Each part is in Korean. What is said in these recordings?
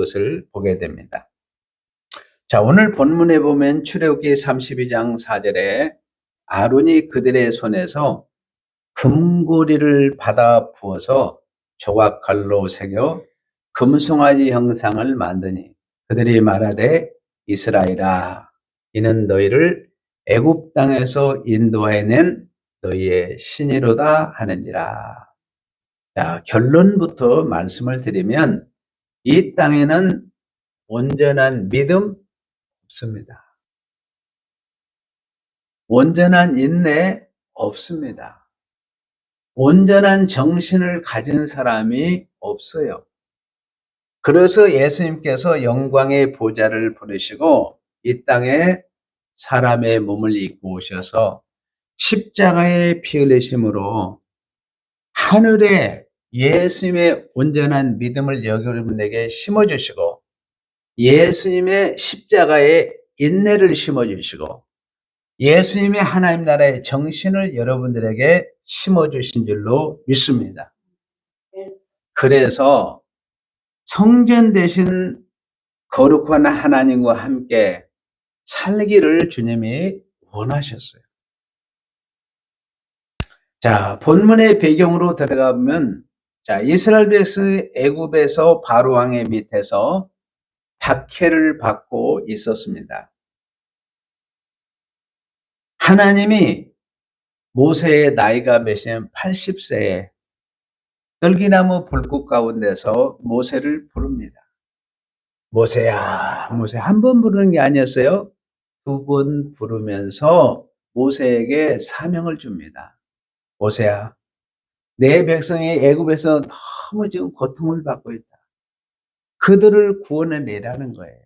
것을 보게 됩니다. 자, 오늘 본문에 보면 출애굽기 32장 4절에 아론이 그들의 손에서 금고리를 받아 부어서 조각칼로 새겨 금송아지 형상을 만드니 그들이 말하되 이스라엘아 이는 너희를 애굽 땅에서 인도해낸 너희의 신이로다 하는지라. 자, 결론부터 말씀을 드리면 이 땅에는 온전한 믿음 없습니다. 온전한 인내 없습니다. 온전한 정신을 가진 사람이 없어요. 그래서 예수님께서 영광의 보좌를 부르시고 이 땅에 사람의 몸을 입고 오셔서 십자가의 피 흘리심으로 하늘에 예수님의 온전한 믿음을 여러분에게 심어주시고 예수님의 십자가의 인내를 심어주시고 예수님의 하나님 나라의 정신을 여러분들에게 심어주신 줄로 믿습니다. 그래서 성전 되신 거룩한 하나님과 함께 살기를 주님이 원하셨어요. 자, 본문의 배경으로 들어가 보면 자, 이스라엘 백성이 애굽에서 바로 왕의 밑에서 박해를 받고 있었습니다. 하나님이 모세의 나이가 몇이냐면 80세에 떨기나무 불꽃 가운데서 모세를 부릅니다. 모세야, 모세 한 번 부르는 게 아니었어요. 2번 부르면서 모세에게 사명을 줍니다. 모세야, 내 백성이 애굽에서 너무 지금 고통을 받고 있다. 그들을 구원해내라는 거예요.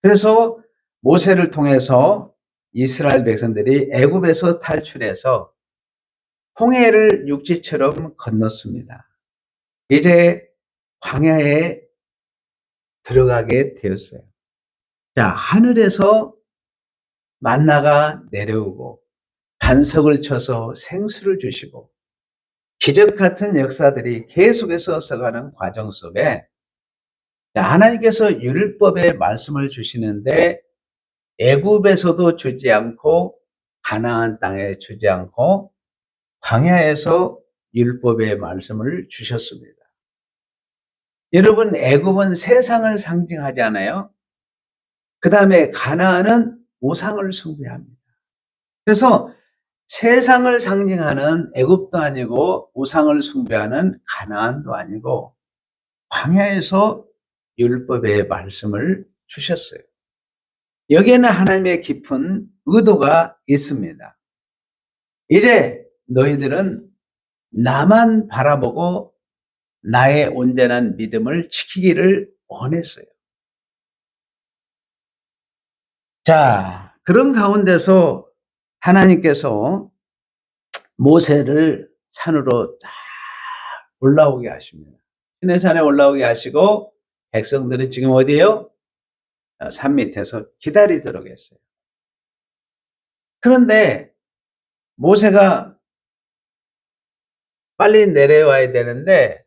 그래서 모세를 통해서 이스라엘 백성들이 애굽에서 탈출해서 홍해를 육지처럼 건넜습니다. 이제 광야에 들어가게 되었어요. 자, 하늘에서 만나가 내려오고 반석을 쳐서 생수를 주시고 기적 같은 역사들이 계속해서 써가는 과정 속에 하나님께서 율법의 말씀을 주시는데 애굽에서도 주지 않고 가나안 땅에 주지 않고 광야에서 율법의 말씀을 주셨습니다. 여러분, 애굽은 세상을 상징하잖아요. 그 다음에 가나안은 우상을 숭배합니다. 그래서 세상을 상징하는 애굽도 아니고 우상을 숭배하는 가나안도 아니고 광야에서 율법의 말씀을 주셨어요. 여기에는 하나님의 깊은 의도가 있습니다. 이제 너희들은 나만 바라보고 나의 온전한 믿음을 지키기를 원했어요. 자, 그런 가운데서 하나님께서 모세를 산으로 쫙 올라오게 하십니다. 시내산에 올라오게 하시고 백성들은 지금 어디에요? 산 밑에서 기다리도록 했어요. 그런데 모세가 빨리 내려와야 되는데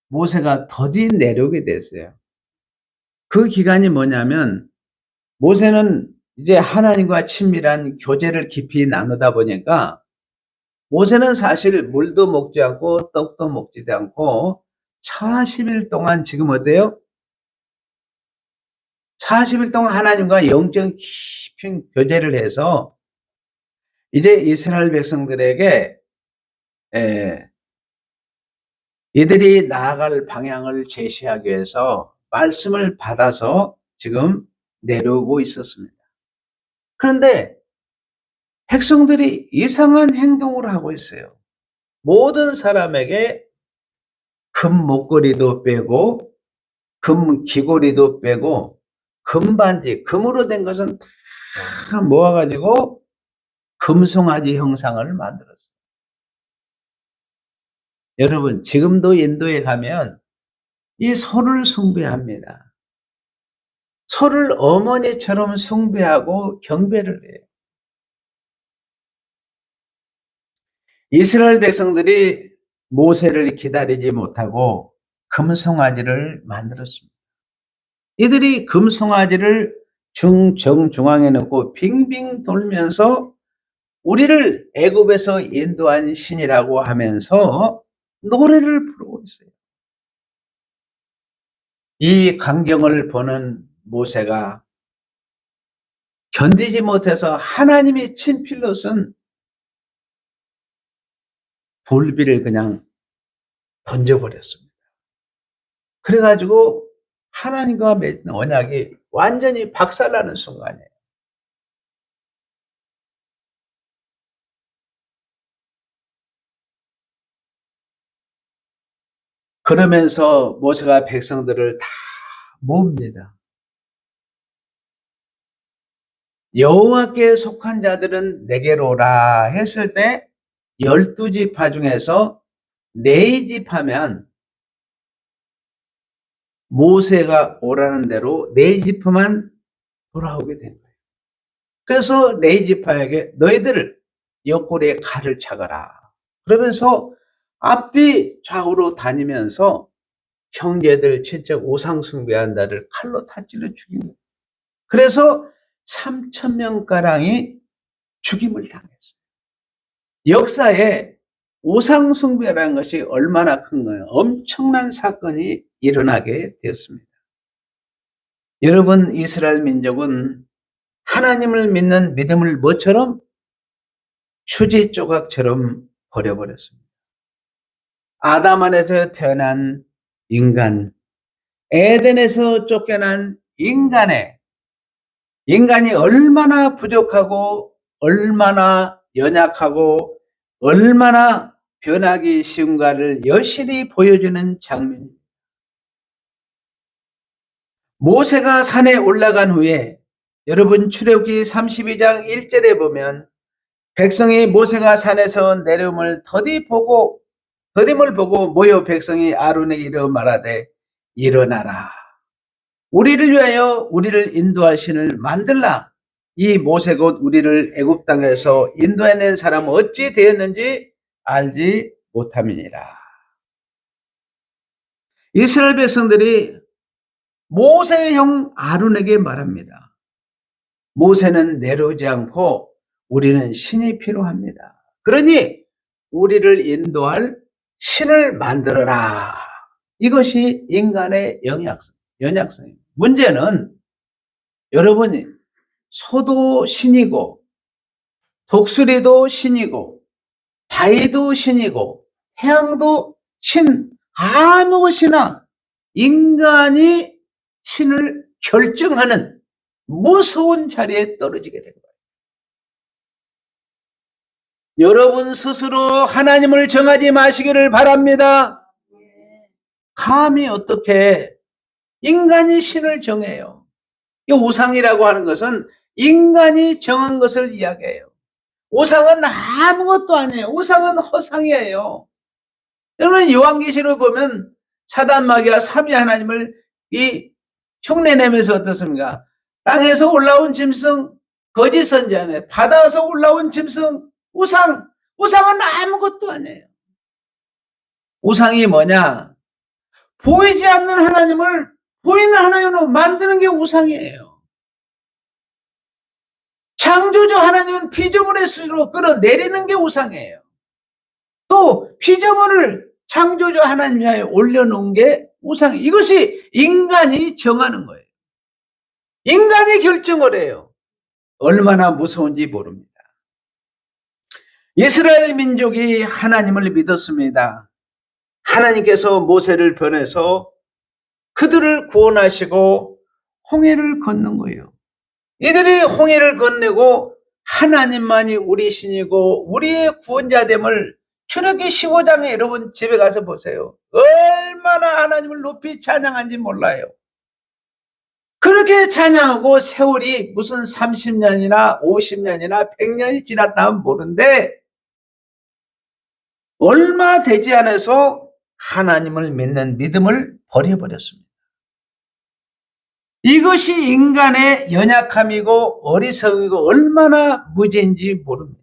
모세가 더디 내려오게 됐어요. 그 기간이 뭐냐면 모세는 이제 하나님과 친밀한 교제를 깊이 나누다 보니까 모세는 사실 물도 먹지 않고 떡도 먹지도 않고 40일 동안 지금 어때요? 40일 동안 하나님과 영적 깊은 교제를 해서 이제 이스라엘 백성들에게 이들이 나아갈 방향을 제시하기 위해서 말씀을 받아서 지금 내려오고 있었습니다. 그런데 백성들이 이상한 행동을 하고 있어요. 모든 사람에게 금 목걸이도 빼고 금 귀걸이도 빼고 금반지, 금으로 된 것은 다 모아가지고 금송아지 형상을 만들었어요. 여러분, 지금도 인도에 가면 이 소를 숭배합니다. 소를 어머니처럼 숭배하고 경배를 해요. 이스라엘 백성들이 모세를 기다리지 못하고 금송아지를 만들었습니다. 이들이 금송아지를 정중앙에 놓고 빙빙 돌면서 우리를 애굽에서 인도한 신이라고 하면서 노래를 부르고 있어요. 이 광경을 보는 모세가 견디지 못해서 하나님이 친필로 쓴 돌비를 그냥 던져버렸습니다. 그래가지고 하나님과 맺은 언약이 완전히 박살나는 순간이에요. 그러면서 모세가 백성들을 다 모읍니다. 여호와께 속한 자들은 내게로 오라 했을 때 12지파 중에서 4지파면 모세가 오라는 대로 4지파만 돌아오게 된 거예요. 그래서 4지파에게 너희들 옆구리에 칼을 차거라. 그러면서 앞뒤 좌우로 다니면서 형제들 친척 우상 숭배한 자를 칼로 타찔러 죽인 거예요. 그래서 3,000명가량이 죽임을 당했어요. 역사에 우상 숭배라는 것이 얼마나 큰 거예요. 엄청난 사건이 일어나게 되었습니다. 여러분, 이스라엘 민족은 하나님을 믿는 믿음을 뭐처럼? 휴지 조각처럼 버려버렸습니다. 아담 안에서 태어난 인간, 에덴에서 쫓겨난 인간이 얼마나 부족하고 얼마나 연약하고 얼마나 변하기 쉬운가를 여실히 보여주는 장면입니다. 모세가 산에 올라간 후에 여러분 출애굽기 32장 1절에 보면 백성이 모세가 산에서 내려옴을 더딤을 보고 모여 백성이 아론에게 이르어 말하되 일어나라. 우리를 위하여 우리를 인도할 신을 만들라. 이 모세 곧 우리를 애굽 땅에서 인도해낸 사람 어찌 되었는지 알지 못함이니라. 이스라엘 백성들이 모세의 형 아론에게 말합니다. 모세는 내려오지 않고 우리는 신이 필요합니다. 그러니 우리를 인도할 신을 만들어라. 이것이 인간의 연약성입니다. 문제는 여러분이 소도 신이고 독수리도 신이고 바위도 신이고 태양도 신, 아무것이나 인간이 신을 결정하는 무서운 자리에 떨어지게 된 거예요. 여러분 스스로 하나님을 정하지 마시기를 바랍니다. 감히 어떻게 인간이 신을 정해요? 이 우상이라고 하는 것은 인간이 정한 것을 이야기해요. 우상은 아무것도 아니에요. 우상은 허상이에요. 여러분 요한계시록 보면 사단 마귀가 삼위 하나님을 흉내내면서 어떻습니까? 땅에서 올라온 짐승, 거짓 선지자네, 바다에서 올라온 짐승, 우상은 아무것도 아니에요. 우상이 뭐냐? 보이지 않는 하나님을 보이는 하나님으로 만드는 게 우상이에요. 창조주 하나님은 피조물의 수로 끌어내리는 게 우상이에요. 또 피조물을 창조주 하나님 위하여 올려놓은 게 우상이에요. 이것이 인간이 정하는 거예요. 인간이 결정을 해요. 얼마나 무서운지 모릅니다. 이스라엘 민족이 하나님을 믿었습니다. 하나님께서 모세를 보내서 그들을 구원하시고 홍해를 건넌 거예요. 이들이 홍해를 건너고 하나님만이 우리 신이고 우리의 구원자됨을 출애굽기 15장에 여러분 집에 가서 보세요. 얼마나 하나님을 높이 찬양한지 몰라요. 그렇게 찬양하고 세월이 무슨 30년이나 50년이나 100년이 지났다면 모르는데 얼마 되지 않아서 하나님을 믿는 믿음을 버려버렸습니다. 이것이 인간의 연약함이고 어리석이고 얼마나 무지인지 모릅니다.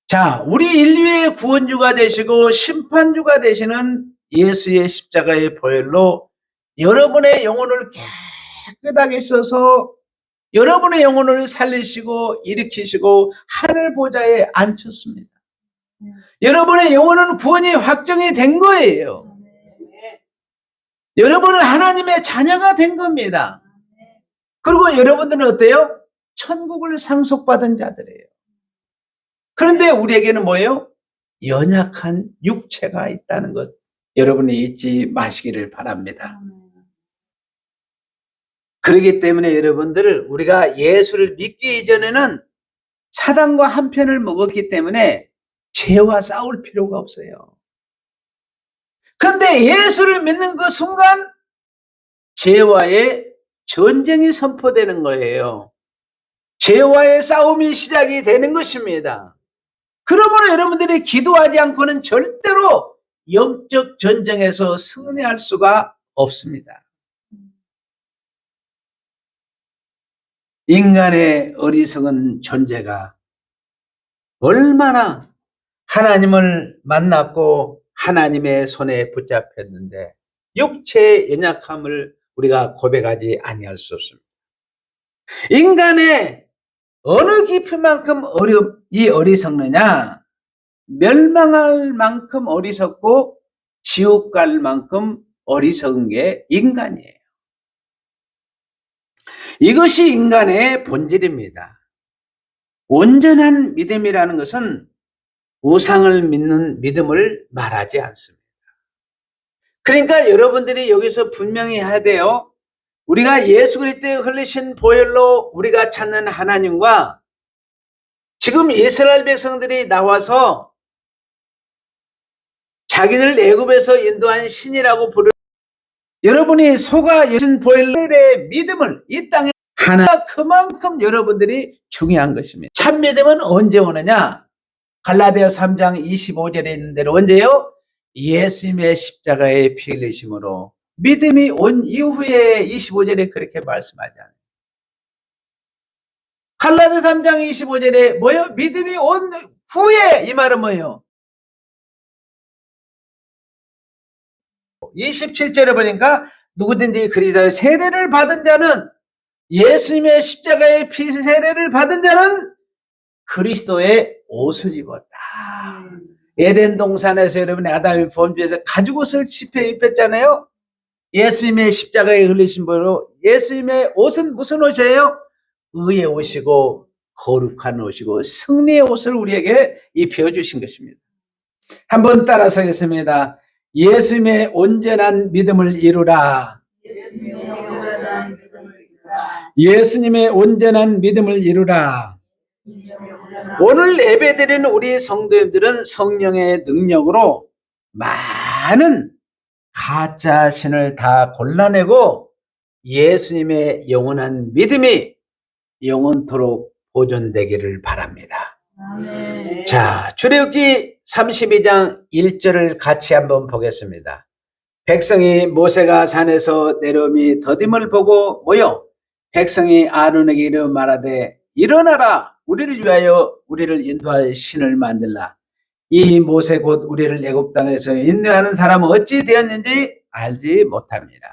자, 우리 인류의 구원주가 되시고 심판주가 되시는 예수의 십자가의 보혈로 여러분의 영혼을 깨끗하게 써서 여러분의 영혼을 살리시고 일으키시고 하늘 보좌에 앉혔습니다. 여러분의 영혼은 구원이 확정이 된 거예요. 여러분은 하나님의 자녀가 된 겁니다. 그리고 여러분들은 어때요? 천국을 상속받은 자들이에요. 그런데 우리에게는 뭐예요? 연약한 육체가 있다는 것 여러분이 잊지 마시기를 바랍니다. 그렇기 때문에 여러분들 우리가 예수를 믿기 이전에는 사단과 한 편을 먹었기 때문에 죄와 싸울 필요가 없어요. 그런데 예수를 믿는 그 순간 죄와의 전쟁이 선포되는 거예요. 죄와의 싸움이 시작이 되는 것입니다. 그러므로 여러분들이 기도하지 않고는 절대로 영적 전쟁에서 승리할 수가 없습니다. 인간의 어리석은 존재가 얼마나 하나님을 만났고 하나님의 손에 붙잡혔는데 육체의 연약함을 우리가 고백하지 아니할 수 없습니다. 인간의 어느 깊이만큼 이 어리석느냐? 멸망할 만큼 어리석고 지옥 갈 만큼 어리석은 게 인간이에요. 이것이 인간의 본질입니다. 온전한 믿음이라는 것은 우상을 믿는 믿음을 말하지 않습니다. 그러니까 여러분들이 여기서 분명히 해야 돼요. 우리가 예수 그리스도의 흘리신 보혈로 우리가 찾는 하나님과 지금 이스라엘 백성들이 나와서 자기들 애굽에서 인도한 신이라고 부르는 여러분이 속아 예신 보혈의 믿음을 이 땅에 하나 그만큼 여러분들이 중요한 것입니다. 참 믿음은 언제 오느냐? 갈라디아 3장 25절에 있는 대로 언제요? 예수님의 십자가의 피 흘리심으로 믿음이 온 이후에 25절에 그렇게 말씀하잖아요. 갈라디아 3장 25절에 뭐요? 믿음이 온 후에 이 말은 뭐예요? 27절에 보니까 누구든지 그리스도의 세례를 받은 자는 예수님의 십자가의 피 세례를 받은 자는 그리스도의 옷을 입었다. 에덴 동산에서 여러분의 아담이 범죄해서 가죽옷을 입혔잖아요. 예수님의 십자가에 흘리신 분으로 예수님의 옷은 무슨 옷이에요? 의의 옷이고 거룩한 옷이고 승리의 옷을 우리에게 입혀주신 것입니다. 한번 따라서 하겠습니다. 예수님의 온전한 믿음을 이루라. 예수님의 온전한 믿음을 이루라. 오늘 예배드리는 우리 성도님들은 성령의 능력으로 많은 가짜 신을 다 골라내고 예수님의 영원한 믿음이 영원토록 보존되기를 바랍니다. 아멘. 자, 출애굽기 32장 1절을 같이 한번 보겠습니다. 백성이 모세가 산에서 내려오미 더딤을 보고 모여 백성이 아론에게 이르 말하되 일어나라 우리를 위하여 우리를 인도할 신을 만들라. 이 모세 곧 우리를 애굽 땅에서 인도하는 사람은 어찌 되었는지 알지 못합니다.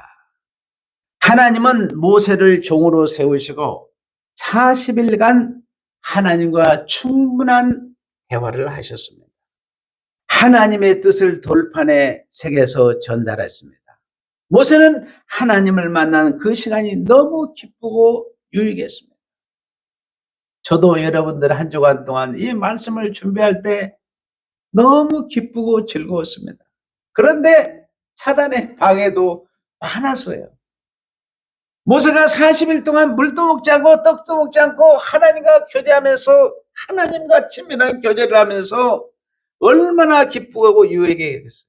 하나님은 모세를 종으로 세우시고 40일간 하나님과 충분한 대화를 하셨습니다. 하나님의 뜻을 돌판에 새겨서 전달했습니다. 모세는 하나님을 만나는 그 시간이 너무 기쁘고 유익했습니다. 저도 여러분들 한 주간 동안 이 말씀을 준비할 때 너무 기쁘고 즐거웠습니다. 그런데 사단의 방해도 많았어요. 모세가 40일 동안 물도 먹지 않고 떡도 먹지 않고 하나님과 교제하면서 하나님과 친밀한 교제를 하면서 얼마나 기쁘고 유익했겠어요.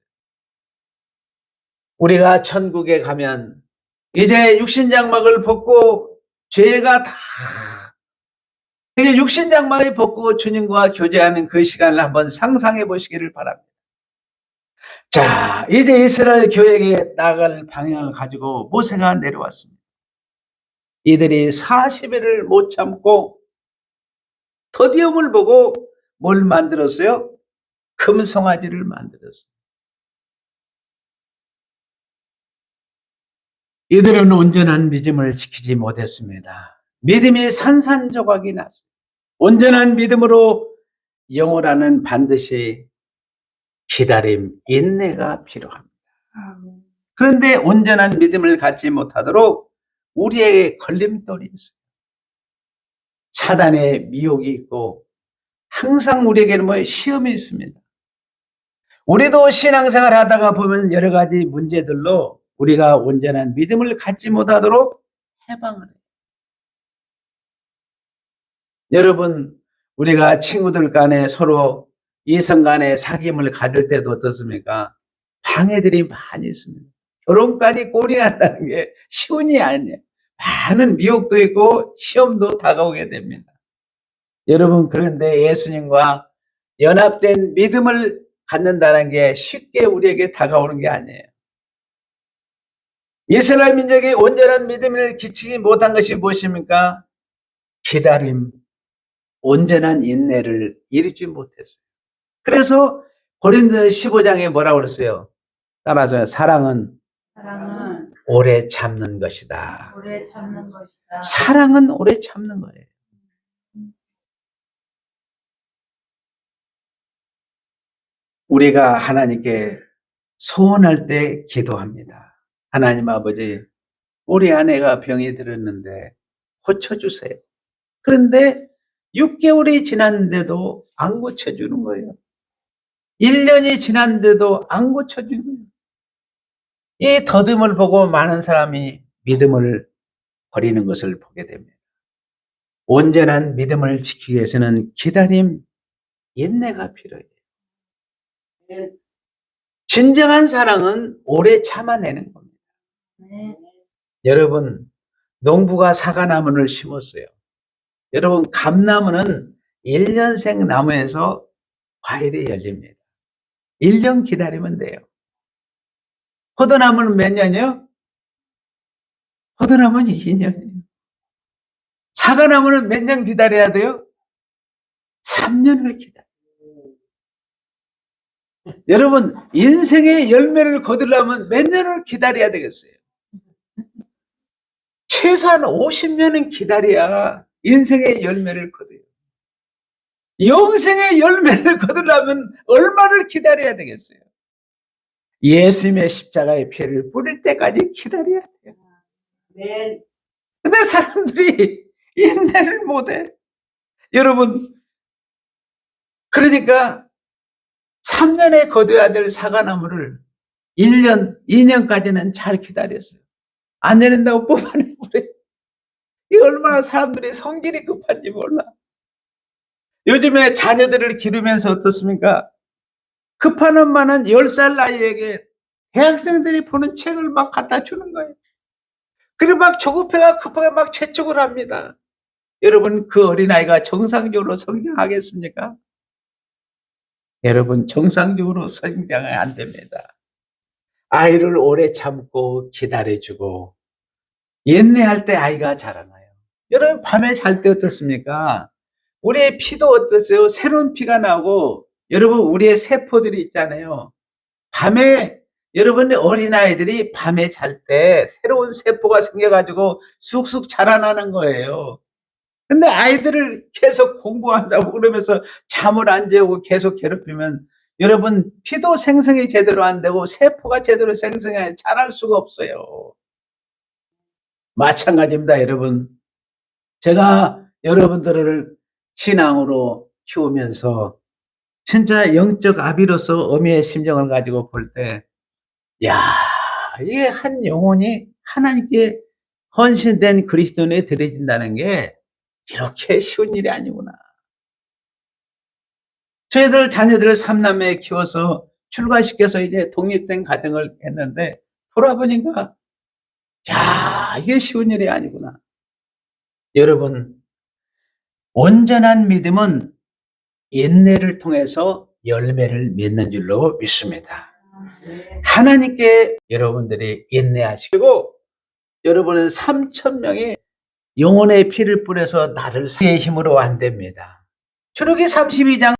우리가 천국에 가면 이제 육신장막을 벗고 죄가 다 이제 육신장막을 벗고 주님과 교제하는 그 시간을 한번 상상해 보시기를 바랍니다. 자, 이제 이스라엘 교회에 나갈 방향을 가지고 모세가 내려왔습니다. 이들이 40일을 못 참고 더디움을 보고 뭘 만들었어요? 금송아지를 만들었어요. 이들은 온전한 믿음을 지키지 못했습니다. 믿음이 산산조각이 났어요. 온전한 믿음으로 영원하는 반드시 기다림, 인내가 필요합니다. 그런데 온전한 믿음을 갖지 못하도록 우리에게 걸림돌이 있어요. 사단의 미혹이 있고 항상 우리에게는 시험이 있습니다. 우리도 신앙생활 하다가 보면 여러 가지 문제들로 우리가 온전한 믿음을 갖지 못하도록 해방을 해요. 여러분, 우리가 친구들 간에 서로 이성 간에 사귐을 가질 때도 어떻습니까? 방해들이 많이 있습니다. 결혼까지 꼬리한다는 게 쉬운 일이 아니에요. 많은 미혹도 있고 시험도 다가오게 됩니다. 여러분, 그런데 예수님과 연합된 믿음을 갖는다는 게 쉽게 우리에게 다가오는 게 아니에요. 이스라엘 민족이 온전한 믿음을 기치지 못한 것이 무엇입니까? 기다림, 온전한 인내를 이루지 못했어요. 그래서 고린도서 15장에 뭐라고 그랬어요? 따라서요. 사랑은 오래 참는 것이다. 오래 참는 것이다. 사랑은 오래 참는 거예요. 우리가 하나님께 소원할 때 기도합니다. 하나님 아버지, 우리 아내가 병이 들었는데 고쳐주세요. 그런데 6개월이 지났는데도 안 고쳐주는 거예요. 1년이 지났는데도 안 고쳐주는 거예요. 이 더듬을 보고 많은 사람이 믿음을 버리는 것을 보게 됩니다. 온전한 믿음을 지키기 위해서는 기다림, 인내가 필요해요. 진정한 사랑은 오래 참아내는 겁니다. 여러분, 농부가 사과나무를 심었어요. 여러분, 감나무는 1년생 나무에서 과일이 열립니다. 1년 기다리면 돼요. 포도나무는 몇 년이요? 포도나무는 2년이에요. 사과나무는 몇 년 기다려야 돼요? 3년을 기다려요. 여러분, 인생의 열매를 거두려면 몇 년을 기다려야 되겠어요? 최소한 50년은 기다려야 인생의 열매를 거둬요. 영생의 열매를 거두려면 얼마를 기다려야 되겠어요? 예수님의 십자가의 피를 뿌릴 때까지 기다려야 돼요. 네. 근데 사람들이 인내를 못해. 여러분, 그러니까 3년에 거둬야 될 사과나무를 1년, 2년까지는 잘 기다렸어요. 안 내린다고 뽑아내버려요. 이 얼마나 사람들이 성질이 급한지 몰라. 요즘에 자녀들을 기르면서 어떻습니까? 급한 엄마는 10살 나이에게 대학생들이 보는 책을 막 갖다 주는 거예요. 그리고 막 조급해가 급하게 막 재촉을 합니다. 여러분, 그 어린아이가 정상적으로 성장하겠습니까? 여러분, 정상적으로 성장이 안 됩니다. 아이를 오래 참고 기다려주고 인내할 때 아이가 자라나요. 여러분, 밤에 잘 때 어떻습니까? 우리의 피도 어떠세요? 새로운 피가 나고, 여러분, 우리의 세포들이 있잖아요. 밤에, 여러분의 어린아이들이 밤에 잘 때 새로운 세포가 생겨가지고 쑥쑥 자라나는 거예요. 근데 아이들을 계속 공부한다고 그러면서 잠을 안 재우고 계속 괴롭히면 여러분, 피도 생성이 제대로 안 되고 세포가 제대로 생성이 자랄 수가 없어요. 마찬가지입니다, 여러분. 제가 여러분들을 신앙으로 키우면서 진짜 영적 아비로서 어미의 심정을 가지고 볼 때, 야, 이게 한 영혼이 하나님께 헌신된 그리스도인에 들여진다는 게 이렇게 쉬운 일이 아니구나. 저희들 자녀들을 3남매 키워서 출가시켜서 이제 독립된 가정을 했는데 돌아보니까 야, 이게 쉬운 일이 아니구나. 여러분, 온전한 믿음은 인내를 통해서 열매를 맺는 줄로 믿습니다. 하나님께 여러분들이 인내하시고 여러분은 3,000명이 영혼의 피를 뿌려서 나를 의 힘으로 안 됩니다. 출애굽기 32장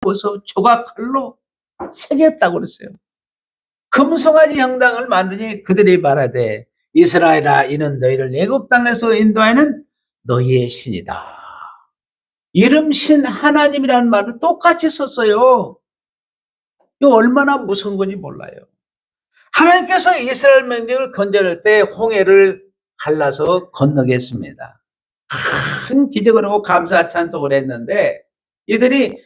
보서 조각칼로 새겼다고 그랬어요. 금송아지 형당을 만드니 그들이 말하되 이스라엘아 이는 너희를 애굽 땅에서 인도하는 너희의 신이다. 이름 신 하나님이라는 말을 똑같이 썼어요. 이거 얼마나 무서운 건지 몰라요. 하나님께서 이스라엘 민족을 건져낼 때 홍해를 갈라서 건너게 했습니다. 큰 기적을 하고 감사 찬송을 했는데 이들이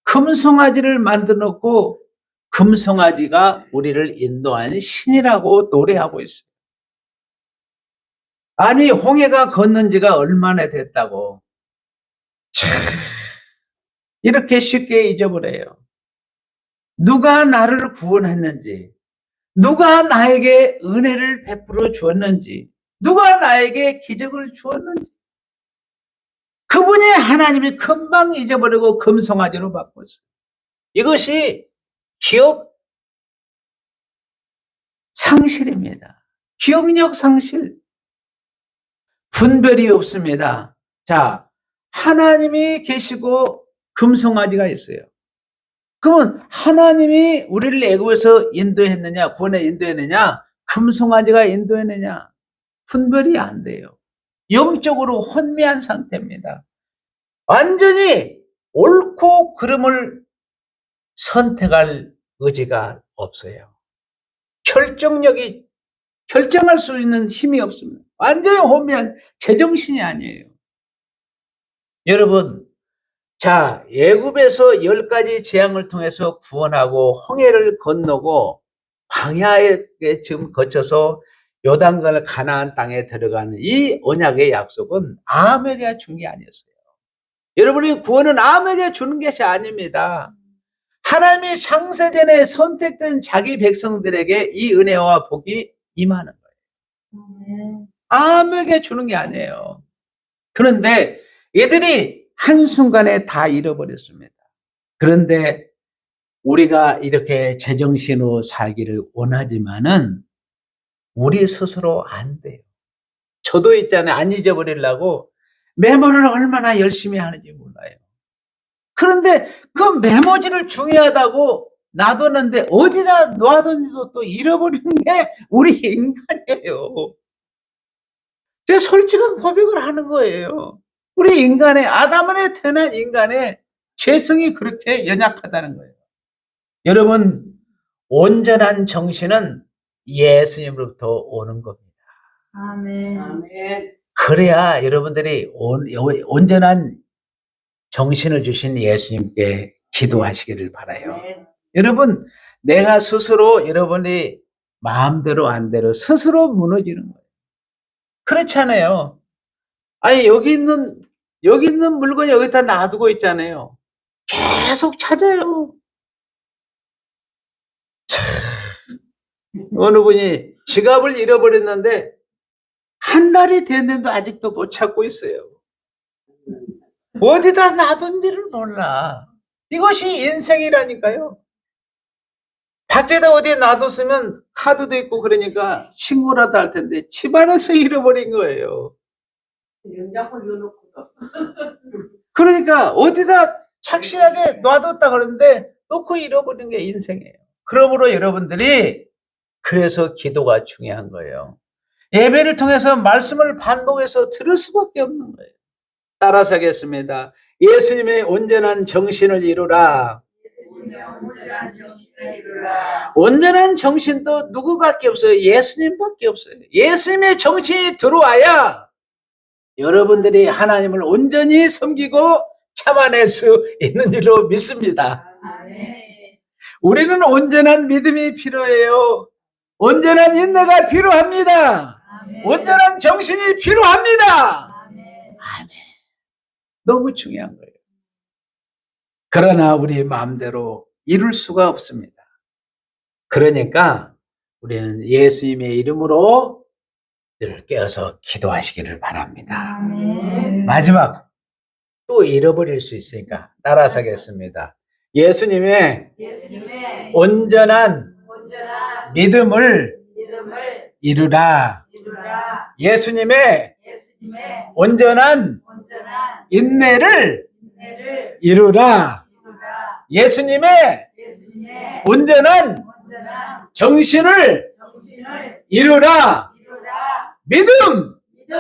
금송아지를 만들어 놓고 금송아지가 우리를 인도하는 신이라고 노래하고 있어요. 아니 홍해가 건넌 지가 얼마나 됐다고 이렇게 쉽게 잊어버려요. 누가 나를 구원했는지, 누가 나에게 은혜를 베풀어 주었는지, 누가 나에게 기적을 주었는지 그분이 하나님이 금방 잊어버리고 금송아지로 바꿨어요. 이것이 기억 상실입니다. 기억력 상실. 분별이 없습니다. 자, 하나님이 계시고 금송아지가 있어요. 그러면 하나님이 우리를 애굽에서 인도했느냐, 구원에 인도했느냐, 금송아지가 인도했느냐, 분별이 안 돼요. 영적으로 혼미한 상태입니다. 완전히 옳고 그름을 선택할 의지가 없어요. 결정할 수 있는 힘이 없습니다. 완전히 혼미한 제정신이 아니에요. 여러분, 자, 애굽에서 10가지 재앙을 통해서 구원하고 홍해를 건너고 광야에 지금 거쳐서 요단강을 가나안 땅에 들어가는 이 언약의 약속은 아함에게 준 게 아니었어요. 여러분이 구원은 아함에게 주는 것이 아닙니다. 하나님이 창세전에 선택된 자기 백성들에게 이 은혜와 복이 임하는 거예요. 아함에게 주는 게 아니에요. 그런데 얘들이 한순간에 다 잃어버렸습니다. 그런데 우리가 이렇게 제정신으로 살기를 원하지만은 우리 스스로 안 돼요. 저도 있잖아요. 안 잊어버리려고 메모를 얼마나 열심히 하는지 몰라요. 그런데 그 메모지를 중요하다고 놔뒀는데 어디다 놔뒀는지도 또 잃어버리는 게 우리 인간이에요. 제가 솔직한 고백을 하는 거예요. 우리 인간의 아담에 태어난 인간의 죄성이 그렇게 연약하다는 거예요. 여러분, 온전한 정신은 예수님으로부터 오는 겁니다. 아멘. 아멘. 그래야 여러분들이 온전한 정신을 주신 예수님께 기도하시기를 바라요. 아멘. 여러분, 내가 스스로 여러분이 마음대로 안 대로 스스로 무너지는 거예요. 그렇잖아요. 아니 여기 있는 물건 여기다 놔두고 있잖아요. 계속 찾아요. 어느 분이 지갑을 잃어버렸는데 한 달이 됐는데도 아직도 못 찾고 있어요. 어디다 놔둔지를 몰라. 이것이 인생이라니까요. 밖에다 어디에 놔뒀으면 카드도 있고 그러니까 신고라도 할 텐데 집안에서 잃어버린 거예요. 그러니까 어디다 착실하게 놔뒀다 그러는데 놓고 잃어버린 게 인생이에요. 그러므로 여러분들이 그래서 기도가 중요한 거예요. 예배를 통해서 말씀을 반복해서 들을 수밖에 없는 거예요. 따라서 하겠습니다. 예수님의 온전한 정신을 이루라. 온전한 정신도 누구밖에 없어요? 예수님밖에 없어요. 예수님의 정신이 들어와야 여러분들이 하나님을 온전히 섬기고 참아낼 수 있는 일로 믿습니다. 우리는 온전한 믿음이 필요해요. 온전한 인내가 필요합니다. 온전한 정신이 필요합니다. 아멘. 너무 중요한 거예요. 그러나 우리 마음대로 이룰 수가 없습니다. 그러니까 우리는 예수님의 이름으로 늘 깨어서 기도하시기를 바랍니다. 아멘. 마지막 또 잃어버릴 수 있으니까 따라서 하겠습니다. 예수님의 온전한 믿음을 이루라. 예수님의 온전한 인내를 이루라. 예수님의 온전한 믿으라. 정신을 정신을 이루라. 이루라. 믿음, 믿음.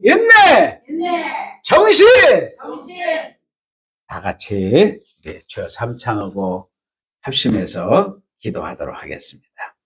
인내, 인내. 정신. 정신. 다 같이 우리 주여 삼창하고 합심해서 기도하도록 하겠습니다.